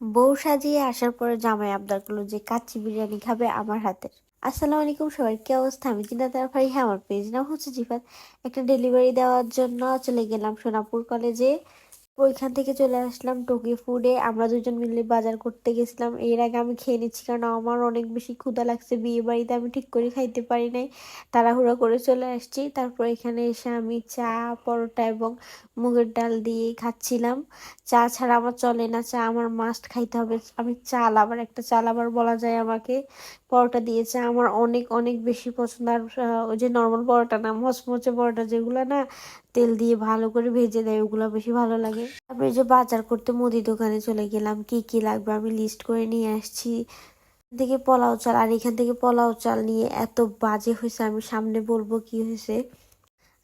বউ সাজিয়ে আসার পরে জামাই আবদার করলো যে কাচ্চি বিরিয়ানি খাবে আমার হাতের। আসসালামু আলাইকুম, সবার কি অবস্থা? আমি চিন্তা তারা ভাই, হ্যাঁ আমার পেজ নাম হচ্ছে জিফাত। একটা ডেলিভারি দেওয়ার জন্য চলে গেলাম সোনাপুর কলেজে। ওইখান থেকে চলে আসলাম টোকি ফুডে। আমরা দুজন মিলে বাজার করতে গেছিলাম। এর আগে আমি খেয়ে নিচ্ছি কারণ আমার অনেক বেশি ক্ষুধা লাগছে। বিয়ে বাড়িতে আমি ঠিক করে খাইতে পারি নাই, তাড়াহুড়া করে চলে আসছি। তারপর এখানে এসে আমি চা, পরোটা এবং মুগের ডাল দিয়ে খাচ্ছিলাম। চা ছাড়া আমার চলে না, চা আমার মাস্ট খাইতে হবে। আমি চাল আবার একটা চাল আবার বলা যায় আমাকে। পরোটা দিয়ে চা আমার অনেক অনেক বেশি পছন্দ। আর ওই যে নর্মাল পরোটা না, মচমচে পরোটা যেগুলো না তেল দিয়ে ভালো করে ভেজে দেয়, ওগুলো বেশি ভালো লাগে। তারপরে যে বাজার করতে মুদি দোকানে চলে গেলাম, কি কি লাগবে আমি লিস্ট করে নিয়ে আসছি। এখান থেকে পোলাও চাল, আর এখান থেকে পোলাও চাল নিয়ে এত বাজে হয়েছে, আমি সামনে বলবো কি হয়েছে।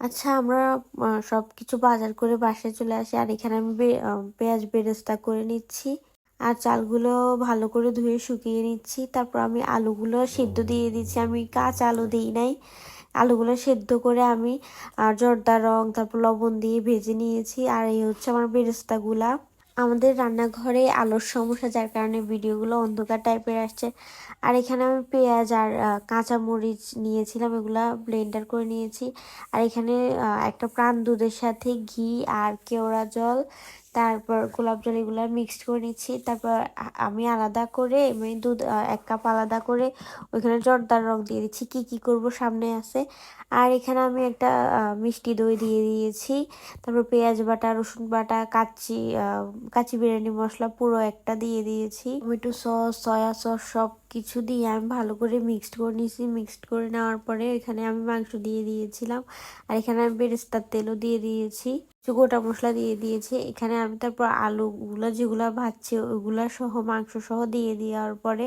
আচ্ছা, আমরা সবকিছু বাজার করে বাসায় চলে আসি। আর এখানে আমি পেঁয়াজ বেরেস্তা করে নিচ্ছি। আর চালগুলো ভালো করে ধুয়ে শুকিয়ে নিচ্ছি। তারপর আমি আলুগুলো সিদ্ধ দিয়ে দিচ্ছি। আমি কাঁচা আলু দিই নাই, আলুগুলো সেদ্ধ করে আমি জর্দা রং তারপর লবণ দিয়ে ভেজে নিয়েছি। আর এই হচ্ছে আমার বেরেস্তাগুলা। আমাদের রান্নাঘরে আলোর সমস্যা, যার কারণে ভিডিওগুলো অন্ধকার টাইপের আসছে। আর এখানে আমি পেঁয়াজ আর কাঁচা মরিচ নিয়েছিলাম, এগুলা ব্লেন্ডার করে নিয়েছি। আর এখানে একটা প্রাণ দুধের সাথে ঘি আর কেওড়া জল, তারপর গোলাপ জল, এগুলো মিক্সড করে নিচ্ছি। তারপর আমি আলাদা করে মানে দুধ 1 কাপ আলাদা করে ওইখানে জর্দার রং দিয়ে দিচ্ছি। কি কি করব সামনে আছে। আর এখানে আমি একটা মিষ্টি দই দিয়ে দিয়েছি। তারপর পেঁয়াজ বাটা, রসুন বাটা, কাচ্চি বিরিয়ানি মশলা পুরো একটা দিয়ে দিয়েছি। টমেটো সস, সয়া সস সব কিছু দিয়ে আমি ভালো করে মিক্সড করে নিয়েছি। মিক্সড করে নেওয়ার পরে এখানে আমি মাংস দিয়ে দিয়েছিলাম। আর এখানে আমি বেরেস্তার তেলও দিয়ে দিয়েছি, কিছু গোটা মশলা দিয়ে দিয়েছি। এখানে আমি তারপর আলুগুলো যেগুলো ভাজছি ওইগুলা সহ মাংস সহ দিয়ে দেওয়ার পরে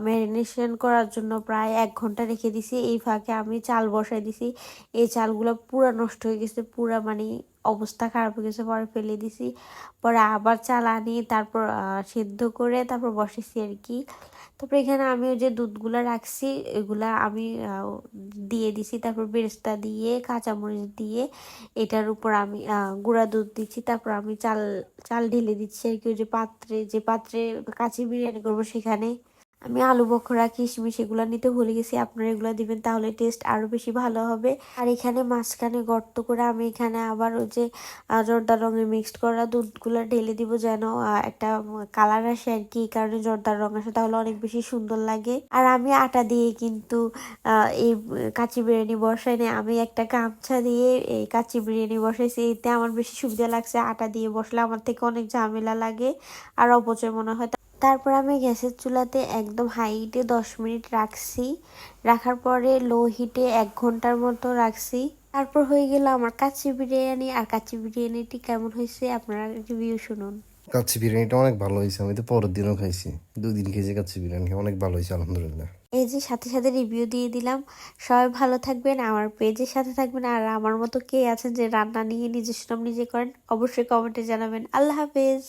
ম্যারিনেশন করার জন্য প্রায় 1 ঘন্টা রেখে দিছি। এই ফাঁকে আমি চাল বসাই দিছি। এই চালগুলো পুরা নষ্ট হয়ে গেছে, পুরা মানে অবস্থা খারাপ হয়ে গেছে, পরে ফেলে দিছি। পরে আবার চাল আনি, তারপর সেদ্ধ করে তারপর বসেছি আর কি। তারপর এখানে আমি ওই যে দুধগুলা রাখছি এগুলা আমি দিয়ে দিছি। তারপর বেরেস্তা দিয়ে কাঁচামরিচ দিয়ে এটার উপর আমি গুঁড়া দুধ দিচ্ছি। তারপর আমি চাল চাল ঢেলে দিচ্ছি আর কি। ওই যে পাত্রে কাচ্চি বিরিয়ানি করবো সেখানে আমি আলু বখরা, কিশমিশ এগুলো নিতে ভুলে গেছি। আপনারা এগুলো দিবেন, তাহলে টেস্ট আরো বেশি ভালো হবে। আর এখানে মাঝখানে গর্ত করে আমি এখানে আবার ওই যে জর্দা রঙের মিক্সড করা দুধগুলো ঢেলে দিব, যেন একটা কালার আসে আর কি। এই কারণে জর্দার রং আসে, তাহলে অনেক বেশি সুন্দর লাগে। আর আমি আটা দিয়ে কিন্তু এই কাচ্চি বিরিয়ানি বসাই না, আমি একটা গামছা দিয়ে এই কাচ্চি বিরিয়ানি বসাইছি। এতে আমার বেশি সুবিধা লাগছে। আটা দিয়ে বসলে আমার থেকে অনেক ঝামেলা লাগে আর অপচয় মনে হয়। তারপর আমি গ্যাসের চুলাতে একদম হাই হিটে 10 মিনিট রাখছি। রাখার পরে লো হিটে 1 ঘন্টার মতো রাখছি। তারপর হয়ে গেল আমার কাচ্চি বিরিয়ানি। আর কাচ্চি বিরিয়ানিটি কেমন হয়েছে আপনারা রিভিউ শুনুন। কাচ্চি বিরিয়ানিটা অনেক ভালো হয়েছে, আমি তো পরের দিনও খাইছি, 2 দিন খেয়েছি কাচ্চি বিরিয়ানি, অনেক ভালো হয়েছে আলহামদুলিল্লাহ। এই যে সাথে সাথে রিভিউ দিয়ে দিলাম। সবাই ভালো থাকবেন, আমার পেজের সাথে থাকবেন। আর আমার মতো কে আছেন যে রান্না নিয়ে নিজের নাম নিজে করেন, অবশ্যই কমেন্টে জানাবেন। আল্লাহ হাফেজ।